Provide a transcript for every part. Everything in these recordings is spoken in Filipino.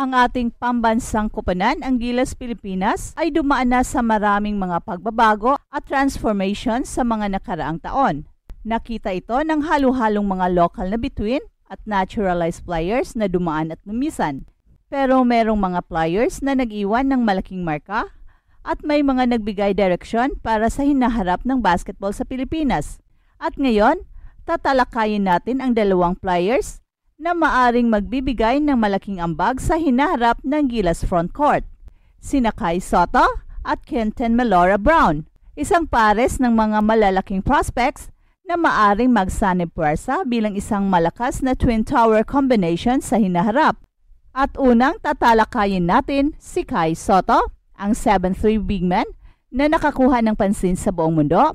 Ang ating pambansang koponan, ang Gilas Pilipinas, ay dumaan na sa maraming mga pagbabago at transformation sa mga nakaraang taon. Nakita ito ng halo-halong mga local na bituin at naturalized players na dumaan at lumisan. Pero merong mga players na nag-iwan ng malaking marka at may mga nagbigay direksyon para sa hinaharap ng basketball sa Pilipinas. At ngayon, tatalakayin natin ang dalawang players na maaring magbibigay ng malaking ambag sa hinaharap ng Gilas frontcourt. Sina Kai Sotto at Quinton Melora Brown, isang pares ng mga malalaking prospects na maaring magsanib puwersa bilang isang malakas na twin tower combination sa hinaharap. At unang tatalakayin natin si Kai Sotto, ang 7'3" big man na nakakuha ng pansin sa buong mundo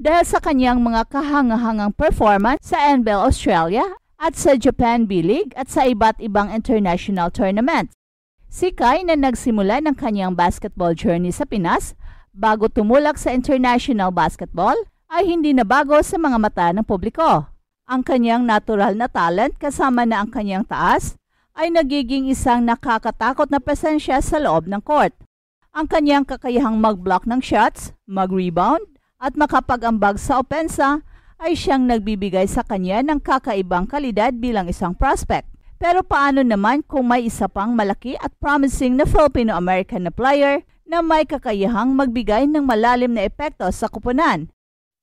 dahil sa kanyang mga kahangahangang performance sa NBL Australia at sa Japan B-League at sa iba't ibang international tournaments. Si Kai na nagsimula ng kanyang basketball journey sa Pinas bago tumulak sa international basketball ay hindi na bago sa mga mata ng publiko. Ang kanyang natural na talent kasama na ang kanyang taas ay nagiging isang nakakatakot na presensya sa loob ng court. Ang kanyang kakayahang mag-block ng shots, mag-rebound at makapag-ambag sa opensa ay siyang nagbibigay sa kanya ng kakaibang kalidad bilang isang prospect. Pero paano naman kung may isa pang malaki at promising na Filipino-American na player na may kakayahang magbigay ng malalim na epekto sa koponan?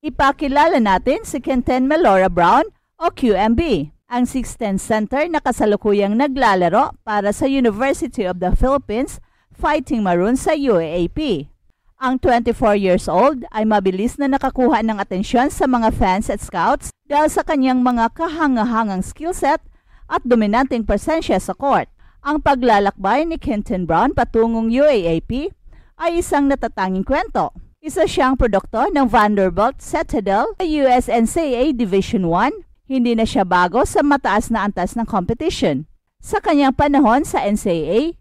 Ipakilala natin si Quinton Melora Brown o QMB, ang 6'10" center na kasalukuyang naglalaro para sa University of the Philippines Fighting Maroons sa UAAP. Ang 24 years old ay mabilis na nakakuha ng atensyon sa mga fans at scouts dahil sa kanyang mga kahangahangang skillset at dominanteng presensya sa court. Ang paglalakbay ni Quinton Brown patungong UAAP ay isang natatanging kwento. Isa siyang produkto ng Vanderbilt Citadel sa USNCAA Division I. Hindi na siya bago sa mataas na antas ng competition. Sa kanyang panahon sa NCAA,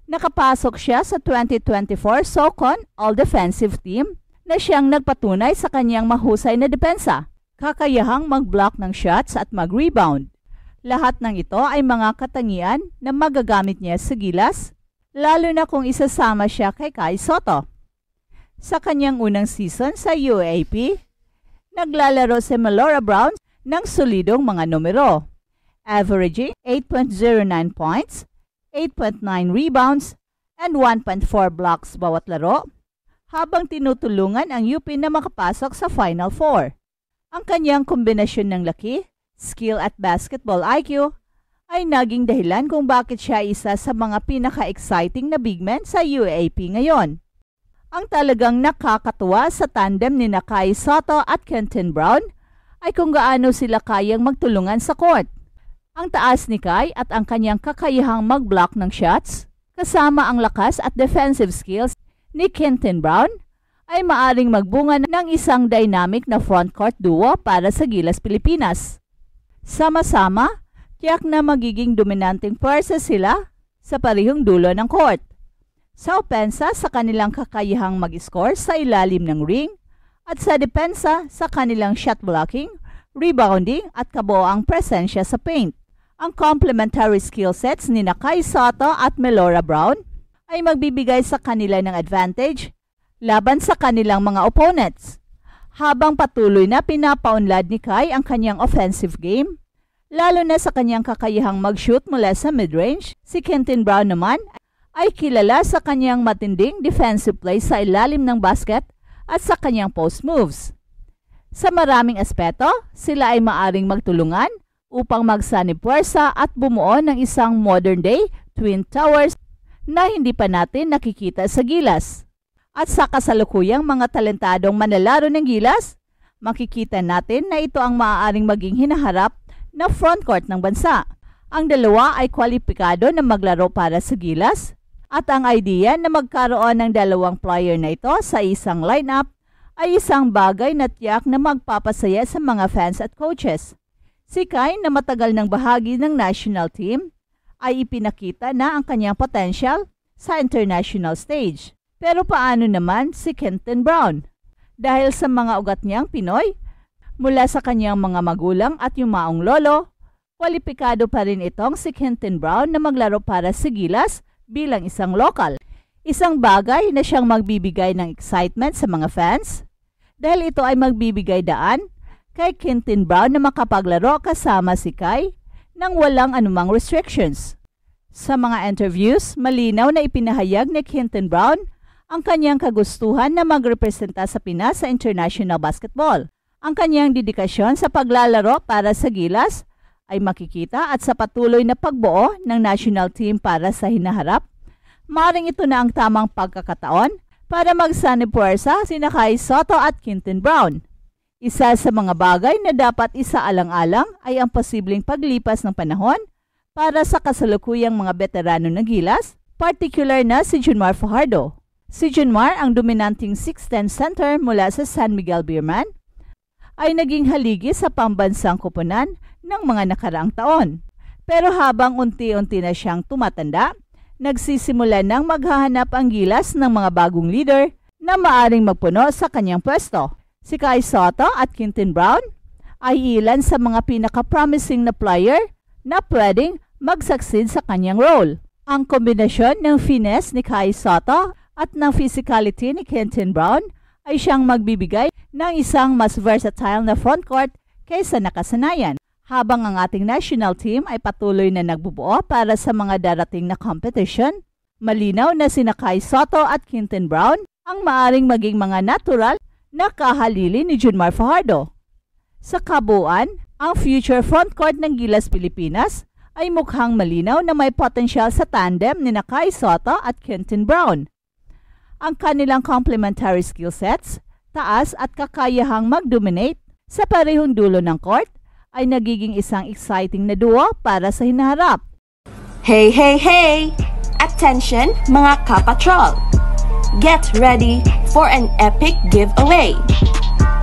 nakapasok siya sa 2024 SoCon All-Defensive Team na siyang nagpatunay sa kanyang mahusay na depensa, kakayahang mag-block ng shots at mag-rebound. Lahat ng ito ay mga katangian na magagamit niya sa Gilas, lalo na kung isasama siya kay Kai Sotto. Sa kanyang unang season sa UAAP, naglalaro si Melora Brown ng solidong mga numero, averaging 8.09 points, 8.9 rebounds, and 1.4 blocks bawat laro, habang tinutulungan ang UP na makapasok sa Final Four. Ang kanyang kombinasyon ng laki, skill at basketball IQ ay naging dahilan kung bakit siya isa sa mga pinaka-exciting na big men sa UAAP ngayon. Ang talagang nakakatuwa sa tandem ni Kai Sotto at Quinton Brown ay kung gaano sila kayang magtulungan sa court. Ang taas ni Kai at ang kanyang kakayahang mag-block ng shots, kasama ang lakas at defensive skills ni Quinton Brown, ay maaring magbunga ng isang dynamic na frontcourt duo para sa Gilas Pilipinas. Sama-sama, tiyak na magiging dominanteng pwersa sila sa parehong dulo ng court. Sa opensa, sa kanilang kakayahang mag-score sa ilalim ng ring, at sa depensa, sa kanilang shot blocking, rebounding at kabuoang presensya sa paint. Ang complementary skill sets ni Kai Sotto at Melora Brown ay magbibigay sa kanila ng advantage laban sa kanilang mga opponents. Habang patuloy na pinapaunlad ni Kai ang kanyang offensive game, lalo na sa kanyang kakayahang mag-shoot mula sa mid-range, si Quinton Brown naman ay kilala sa kanyang matinding defensive play sa ilalim ng basket at sa kanyang post moves. Sa maraming aspeto, sila ay maaring magtulungan upang magsanib puwersa at bumuo ng isang modern-day twin towers na hindi pa natin nakikita sa Gilas. At sa kasalukuyang mga talentadong manlalaro ng Gilas, makikita natin na ito ang maaaring maging hinaharap na frontcourt ng bansa. Ang dalawa ay kwalipikado na maglaro para sa Gilas at ang idea na magkaroon ng dalawang player na ito sa isang lineup ay isang bagay na tiyak na magpapasaya sa mga fans at coaches. Si Kai na matagal ng bahagi ng national team ay ipinakita na ang kanyang potential sa international stage. Pero paano naman si Quinton Brown? Dahil sa mga ugat niyang Pinoy, mula sa kanyang mga magulang at yumaong lolo, kwalipikado pa rin itong si Quinton Brown na maglaro para sa Gilas bilang isang lokal. Isang bagay na siyang magbibigay ng excitement sa mga fans dahil ito ay magbibigay daan kay Quinton Brown na makapaglaro kasama si Kai nang walang anumang restrictions. Sa mga interviews, malinaw na ipinahayag ni Quinton Brown ang kanyang kagustuhan na magrepresenta sa Pinas sa international basketball. Ang kanyang dedikasyon sa paglalaro para sa Gilas ay makikita at sa patuloy na pagbuo ng national team para sa hinaharap. Maring ito na ang tamang pagkakataon para magsanipuwersa sina Kai Sotto at Quinton Brown. Isa sa mga bagay na dapat isaalang-alang ay ang posibleng paglipas ng panahon para sa kasalukuyang mga veterano ng Gilas, particular na si Junmar Fajardo. Si Junmar, ang dominanting 6'10" center mula sa San Miguel Beerman, ay naging haligi sa pambansang koponan ng mga nakaraang taon. Pero habang unti-unti na siyang tumatanda, nagsisimula nang maghahanap ang Gilas ng mga bagong leader na maaring magpuno sa kanyang pwesto. Si Kai Sotto at Quinton Brown ay ilan sa mga pinaka-promising na player na pwedeng mag-succeed sa kanyang role. Ang kombinasyon ng finesse ni Kai Sotto at ng physicality ni Quinton Brown ay siyang magbibigay ng isang mas versatile na frontcourt kaysa nakasanayan. Habang ang ating national team ay patuloy na nagbubuo para sa mga darating na competition, malinaw na sina Kai Sotto at Quinton Brown ang maaring maging mga natural na kahalili ni Junmar Fajardo. Sa kabuuan, ang future frontcourt ng Gilas Pilipinas ay mukhang malinaw na may potensyal sa tandem ni Kai Sotto at Quinton Brown. Ang kanilang complementary skill sets, taas at kakayahang mag-dominate sa parehong dulo ng court ay nagiging isang exciting na duo para sa hinaharap. Hey, hey, hey! Attention mga kapatrol! Get ready for an epic giveaway!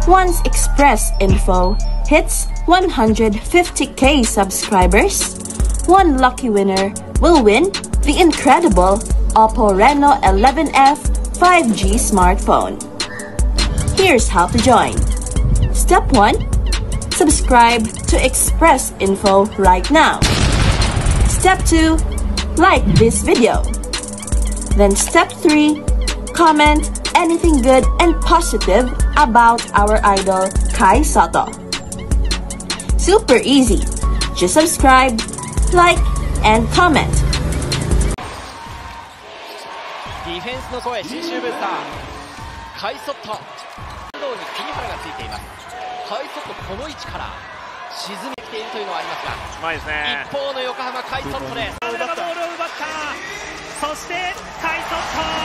Once Express Info hits 150k subscribers, one lucky winner will win the incredible Oppo Reno 11F 5G smartphone. Here's how to join. Step 1. Subscribe to Express Info right now. Step 2. Like this video. Then step 3. Comment anything good and positive about our idol Kai Sotto. Super easy. Just subscribe, like, and comment. ディフェンスの声、新州ブースター、カイソット、に国原がついています。カイソット、この位置から沈めてきているというのはありますが、うまいですね。一方の横浜カイソットです。ボールを奪った。そしてカイソット。